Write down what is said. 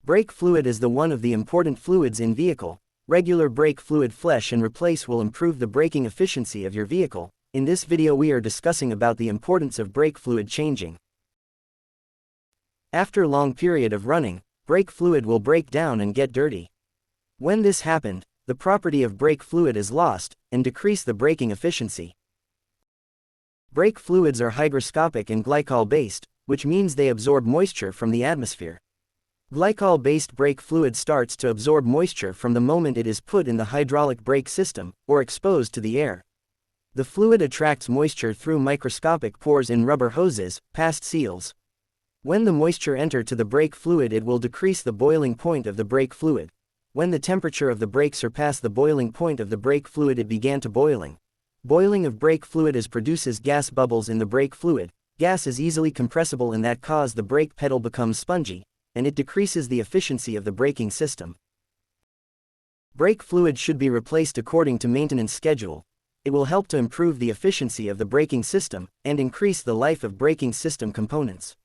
Brake fluid is the one of the important fluids in vehicle. Regular brake fluid flush and replace will improve the braking efficiency of your vehicle. In this video we are discussing about the importance of brake fluid changing. After a long period of running, brake fluid will break down and get dirty. When this happened, the property of brake fluid is lost, and decrease the braking efficiency. Brake fluids are hygroscopic and glycol-based, which means they absorb moisture from the atmosphere. Glycol-based brake fluid starts to absorb moisture from the moment it is put in the hydraulic brake system, or exposed to the air. The fluid attracts moisture through microscopic pores in rubber hoses, past seals. When the moisture enters to the brake fluid, it will decrease the boiling point of the brake fluid. When the temperature of the brake surpassed the boiling point of the brake fluid, it began to boiling. Boiling of brake fluid produces gas bubbles in the brake fluid. Gas is easily compressible and that cause the brake pedal becomes spongy, and it decreases the efficiency of the braking system. Brake fluid should be replaced according to maintenance schedule. It will help to improve the efficiency of the braking system, and increase the life of braking system components.